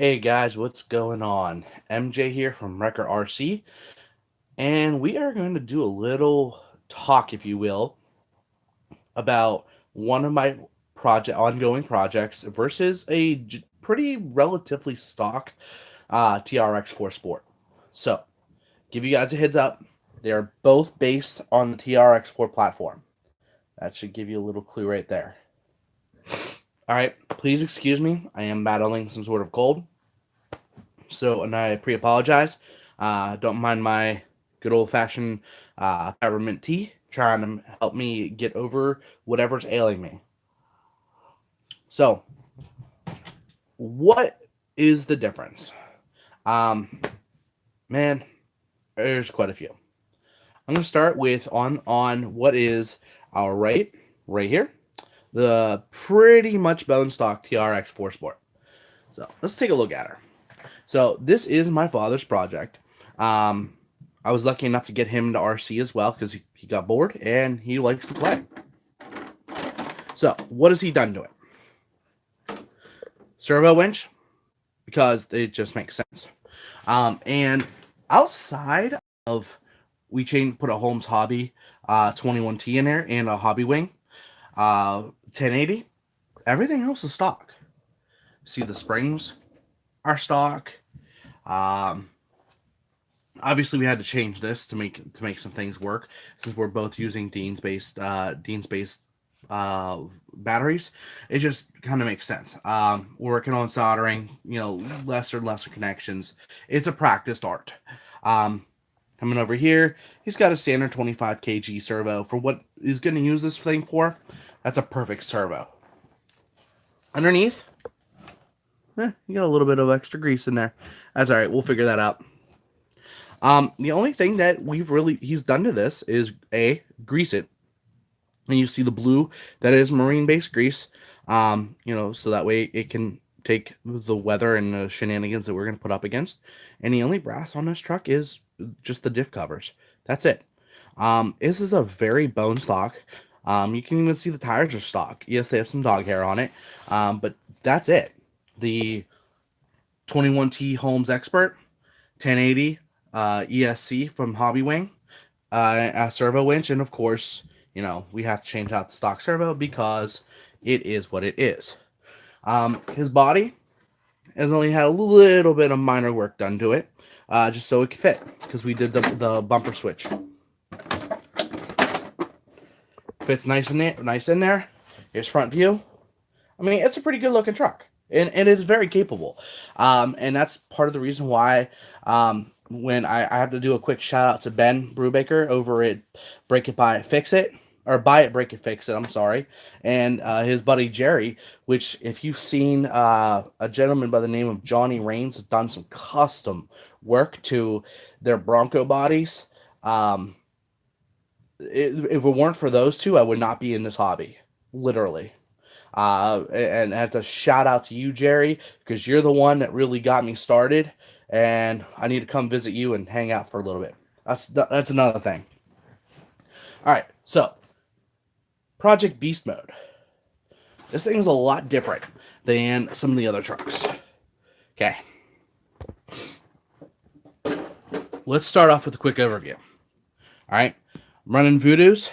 Hey guys, what's going on? MJ here from Wrecker RC, and we are going to do a little talk, if you will, about one of my ongoing projects versus a pretty relatively stock TRX4 Sport. So, give you guys a heads up, they are both based on the TRX4 platform. That should give you a little clue right there. All right, please excuse me. I am battling some sort of cold. So, and I pre-apologize. Don't mind my good old-fashioned peppermint tea trying to help me get over whatever's ailing me. So, what is the difference? Um, man, there's quite a few. I'm gonna start with on what is our right here, the pretty much bone stock TRX4 Sport. So let's take a look at her. So this is my father's project. I was lucky enough to get him into RC as well because he got bored and he likes to play. So what has he done to it? Servo winch, because it just makes sense. And outside of put a Holmes Hobby 21T in there and a Hobby Wing 1080, everything else is stock. See, the springs are stock. Obviously, we had to change this to make some things work since we're both using Dean's based batteries. It just kind of makes sense. Working on soldering, lesser and lesser connections. It's a practiced art. Coming over here, he's got a standard 25 kg servo for what he's going to use this thing for. That's a perfect servo. Underneath, you got a little bit of extra grease in there. That's all right. We'll figure that out. The only thing that he's done to this is grease it. And you see the blue, that is marine-based grease. So that way it can take the weather and the shenanigans that we're going to put up against. And the only brass on this truck is just the diff covers. That's it. This is a very bone stock. You can even see the tires are stock. Yes, they have some dog hair on it. But that's it. The 21T Holmes Expert, 1080 ESC from Hobby Wing, a servo winch, and of course, we have to change out the stock servo because it is what it is. His body has only had a little bit of minor work done to it, just so it could fit, because we did the bumper switch. Fits nice in there. Here's front view. I mean, it's a pretty good looking truck, and it is very capable. And that's part of the reason why when I have to do a quick shout out to Ben Brubaker over at Break It Buy It Fix It, or Buy It Break It Fix It, I'm sorry, and his buddy Jerry, which if you've seen a gentleman by the name of Johnny Rains has done some custom work to their Bronco bodies. If it weren't for those two, I would not be in this hobby, literally. And I have to shout out to you, Jerry, because you're the one that really got me started, and I need to come visit you and hang out for a little bit. That's another thing. All right, so Project Beast Mode. This thing's a lot different than some of the other trucks. Okay. Let's start off with a quick overview. All right, I'm running Voodoos.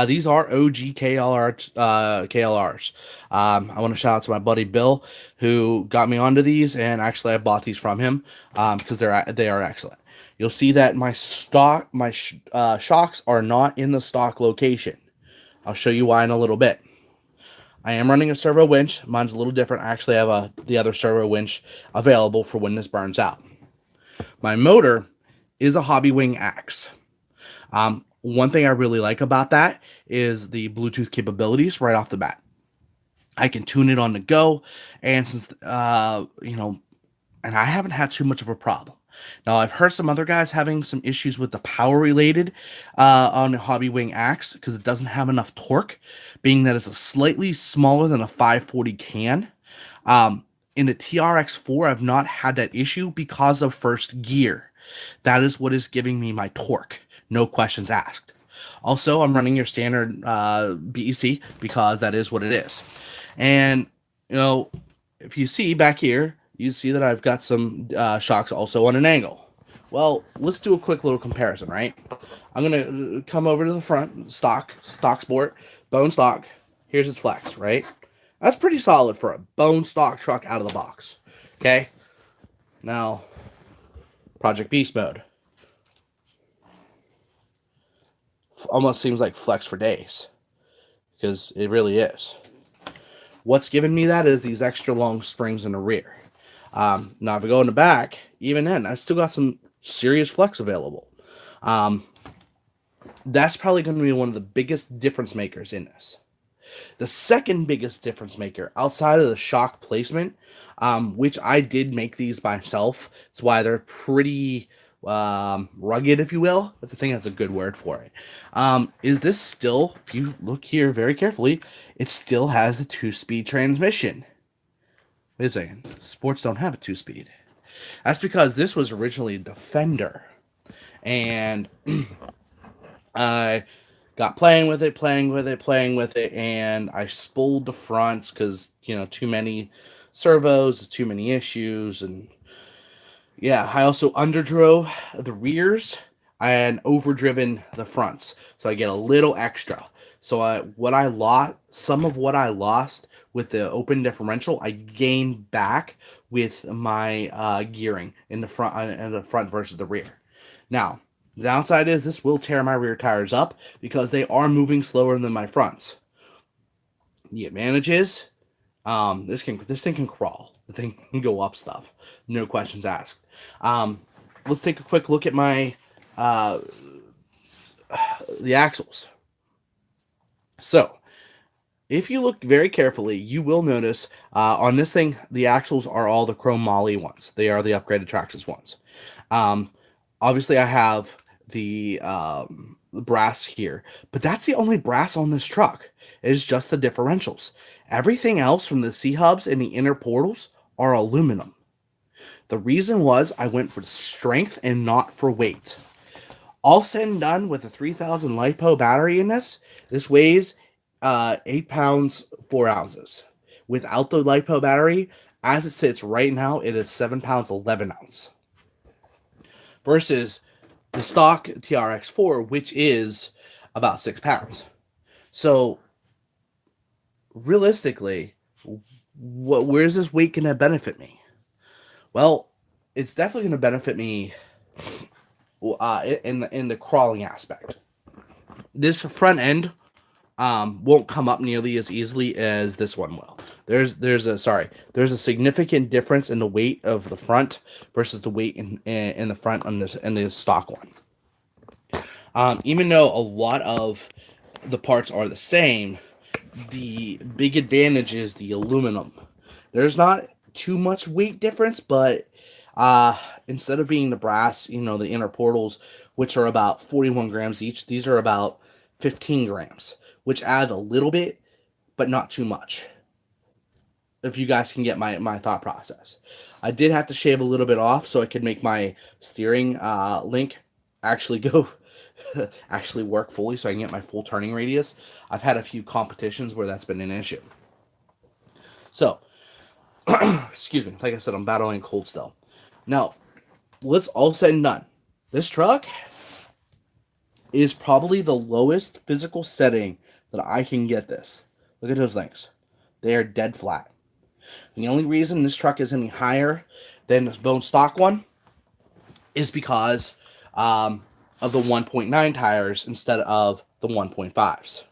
These are OG KLRs. I want to shout out to my buddy Bill, who got me onto these, and actually I bought these from him because they are excellent. You'll see that my shocks are not in the stock location. I'll show you why in a little bit. I am running a servo winch. Mine's a little different. I actually have the other servo winch available for when this burns out. My motor is a Hobby Wing Axe. One thing I really like about that is the Bluetooth capabilities right off the bat. I can tune it on the go, and since and I haven't had too much of a problem. Now, I've heard some other guys having some issues with the power related on the Hobby Wing Axe because it doesn't have enough torque, being that it's a slightly smaller than a 540 can. In the TRX4, I've not had that issue because of first gear. That is what is giving me my torque. No questions asked. Also, I'm running your standard BEC because that is what it is. And, if you see back here, you see that I've got some shocks also on an angle. Well, let's do a quick little comparison, right? I'm gonna come over to the front, stock sport, bone stock. Here's its flex, right? That's pretty solid for a bone stock truck out of the box. Okay. Now, Project Beast mode. Almost seems like flex for days, because it really is. What's given me that is these extra long springs in the rear. Now, if I go in the back, even then, I still got some serious flex available. That's probably going to be one of the biggest difference makers in this. The second biggest difference maker outside of the shock placement, which I did make these myself. That's why they're pretty rugged, if you will. I think that's a good word for it. Is this still, if you look here very carefully, it still has a 2-speed transmission. Wait a second. Sports don't have a 2-speed. That's because this was originally a Defender. And I got playing with it, and I spooled the fronts because, too many servos, too many issues, and yeah, I also underdrove the rears and overdriven the fronts, so I get a little extra. So some of what I lost with the open differential, I gained back with my gearing in the front versus the rear. Now, the downside is this will tear my rear tires up because they are moving slower than my fronts. The advantage is this thing can crawl. The thing can go up stuff. No questions asked. Let's take a quick look at my the axles. So, if you look very carefully, you will notice on this thing, the axles are all the chrome moly ones. They are the upgraded Traxxas ones. Obviously, I have the brass here, but that's the only brass on this truck. It is just the differentials. Everything else from the C-hubs and the inner portals are aluminum. The reason was I went for strength and not for weight. All said and done with a 3000 LiPo battery in this weighs 8 pounds 4 ounces. Without the LiPo battery, as it sits right now, it is 7 pounds 11 ounce. Versus the stock TRX4, which is about 6 pounds. So, realistically, where's this weight going to benefit me? Well, it's definitely going to benefit me in the crawling aspect. This front end won't come up nearly as easily as this one will. There's a significant difference in the weight of the front versus the weight in the front on the stock one. Even though a lot of the parts are the same, the big advantage is the aluminum. There's not too much weight difference, but instead of being the brass, the inner portals, which are about 41 grams each, these are about 15 grams, which adds a little bit, but not too much. If you guys can get my thought process. I did have to shave a little bit off so I could make my steering link actually actually work fully so I can get my full turning radius. I've had a few competitions where that's been an issue. So, excuse me, like I said, I'm battling cold still. Now, let's all said and done. This truck is probably the lowest physical setting that I can get this. Look at those links. They are dead flat. The only reason this truck is any higher than this bone stock one is because of the 1.9 tires instead of the 1.5s.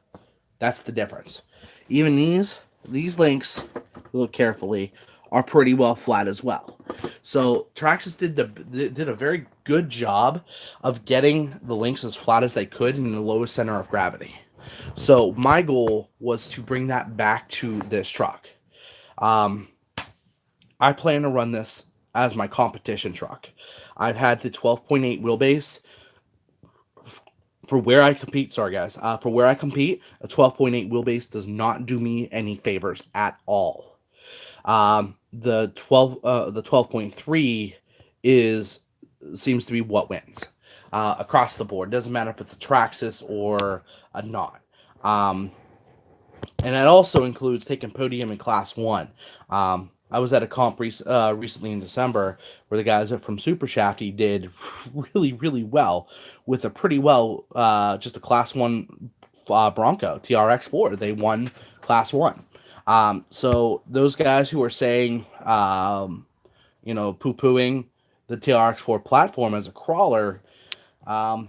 That's the difference. Even these links, look carefully, are pretty well flat as well. So Traxxas did a very good job of getting the links as flat as they could in the lowest center of gravity. So my goal was to bring that back to this truck. I plan to run this as my competition truck. I've had the 12.8 wheelbase. For where I compete, sorry guys, for where I compete, a 12.8 wheelbase does not do me any favors at all. The 12.3 seems to be what wins across the board. Doesn't matter if it's a Traxxas or a not. And that also includes taking podium in class 1. I was at a comp recently in December where the guys from Super Shafty did really, really well with a pretty well, just a Class 1 Bronco, TRX4. They won Class 1. So those guys who are saying, poo-pooing the TRX4 platform as a crawler, um,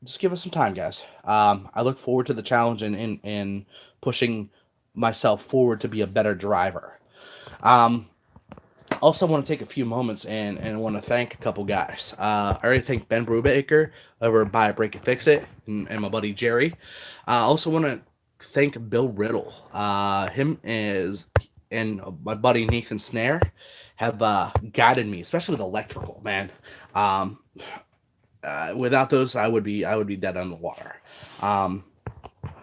just give us some time, guys. I look forward to the challenge and pushing myself forward to be a better driver. Also want to take a few moments and want to thank a couple guys. I already thank Ben Brubaker over Buy It, Break It, Fix It, and my buddy Jerry. I also want to thank Bill Riddle. And my buddy Nathan Snare have guided me, especially with electrical, man. Um, Without those, I would be dead on the water. Um,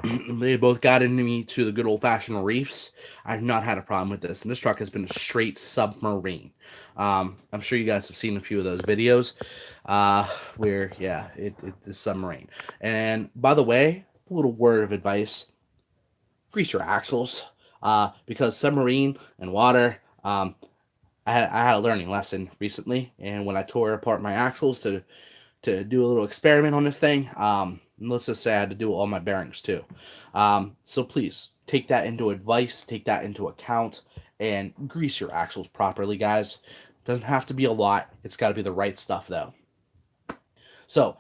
they both got into me to the good old fashioned reefs. I've not had a problem with this, and this truck has been a straight submarine. I'm sure you guys have seen a few of those videos, where yeah, it is submarine. And by the way, a little word of advice: grease your axles, because submarine and water. I had a learning lesson recently, and when I tore apart my axles to do a little experiment on this thing. Let's just say I had to do all my bearings too. So please take that into advice, take that into account, and grease your axles properly, guys. Doesn't have to be a lot. It's got to be the right stuff though. So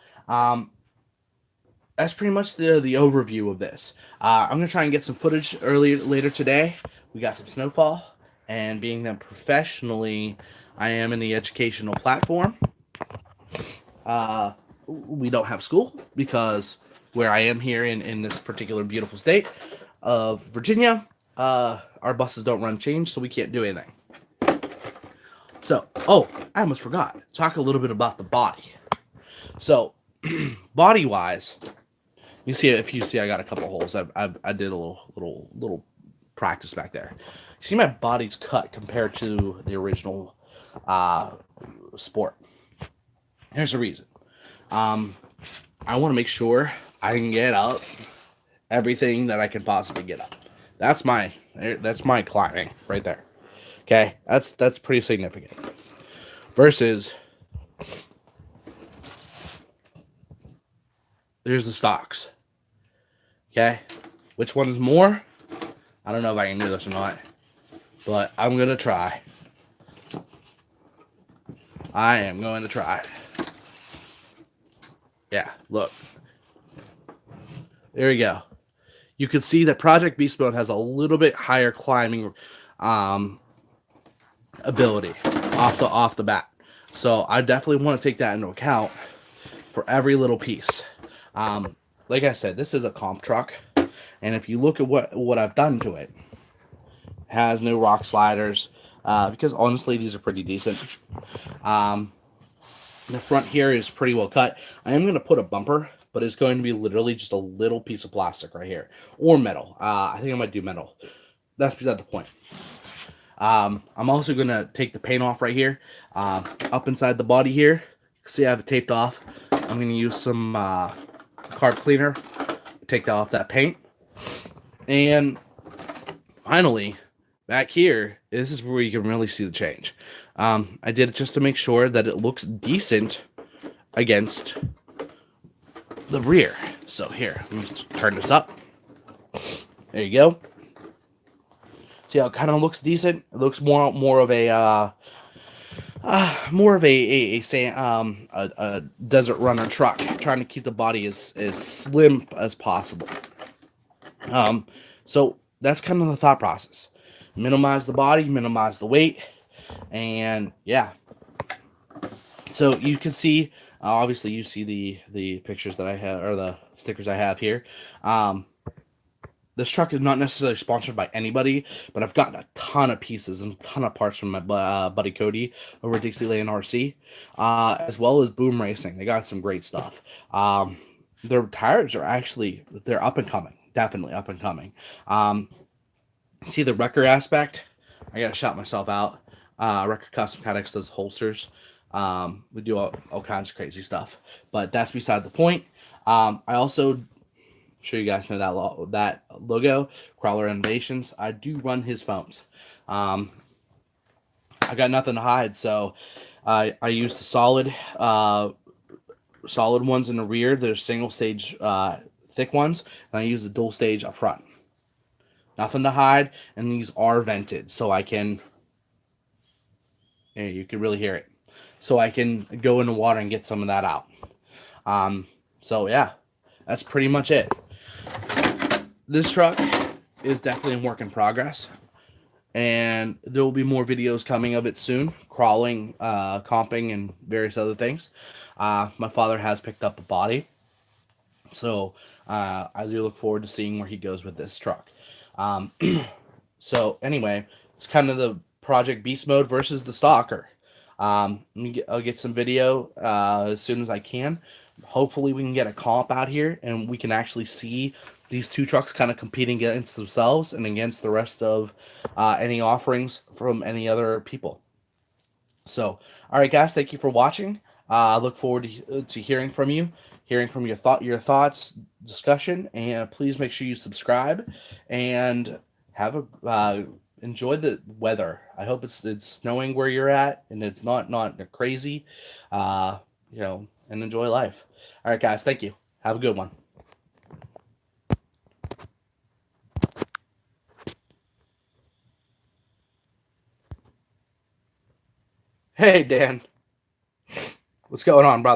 that's pretty much the overview of this. I'm gonna try and get some footage later today. We got some snowfall, and being that professionally, I am in the educational platform. We don't have school because where I am here in this particular beautiful state of Virginia, our buses don't run change, so we can't do anything. So, oh, I almost forgot. Talk a little bit about the body. So, body wise, if you see, I got a couple holes. I did a little practice back there. You see, my body's cut compared to the original Sport. Here's the reason. I want to make sure I can get up everything that I can possibly get up. That's my climbing right there. Okay, that's pretty significant. Versus, there's the stocks. Okay, which one is more? I don't know if I can do this or not, but I'm gonna try. I am going to try. Yeah, look. There we go. You can see that Project Beast Mode has a little bit higher climbing ability off the bat. So I definitely want to take that into account for every little piece. Like I said, this is a comp truck, and if you look at what I've done to it, it has no rock sliders, because honestly these are pretty decent. The front here is pretty well cut. I am going to put a bumper, but it's going to be literally just a little piece of plastic right here, or metal. I think I might do metal. That's beside the point. I'm also going to take the paint off right here, up inside the body here. See, I have it taped off. I'm going to use some carb cleaner to take off that paint. And finally, back here, this is where you can really see the change. I did it just to make sure that it looks decent against the rear. So here, let me just turn this up. There you go. See how it kind of looks decent? It looks more of a desert runner truck, trying to keep the body as slim as possible. So that's kind of the thought process. Minimize the body, minimize the weight, and yeah. So you can see, obviously you see the pictures that I have, or the stickers I have here. This truck is not necessarily sponsored by anybody, but I've gotten a ton of pieces and a ton of parts from my buddy Cody over at Dixieland RC, as well as Boom Racing. They got some great stuff. Their tires are they're up and coming, definitely up and coming. See the wrecker aspect? I gotta shout myself out. Wrecker Custom Kinetics does holsters. We do all kinds of crazy stuff, but that's beside the point. I also, sure you guys know that logo, Crawler Innovations. I do run his phones. I got nothing to hide, so I use the solid ones in the rear. There's single stage thick ones, and I use the dual stage up front. Nothing to hide, and these are vented, so I can. You can really hear it. So I can go in the water and get some of that out. So yeah, that's pretty much it. This truck is definitely a work in progress, and there will be more videos coming of it soon, crawling, comping, and various other things. My father has picked up a body, so I do look forward to seeing where he goes with this truck. Um, so anyway, it's kind of the Project Beast Mode versus the Stalker. I'll get some video as soon as I can. Hopefully we can get a comp out here and we can actually see these two trucks kind of competing against themselves and against the rest of any offerings from any other people. So, all right, guys, thank you for watching. I look forward to hearing from you, hearing from your thoughts, discussion, and please make sure you subscribe and have a enjoy the weather. I hope it's snowing where you're at and it's not crazy, and enjoy life. All right, guys, thank you. Have a good one. Hey, Dan, what's going on, brother?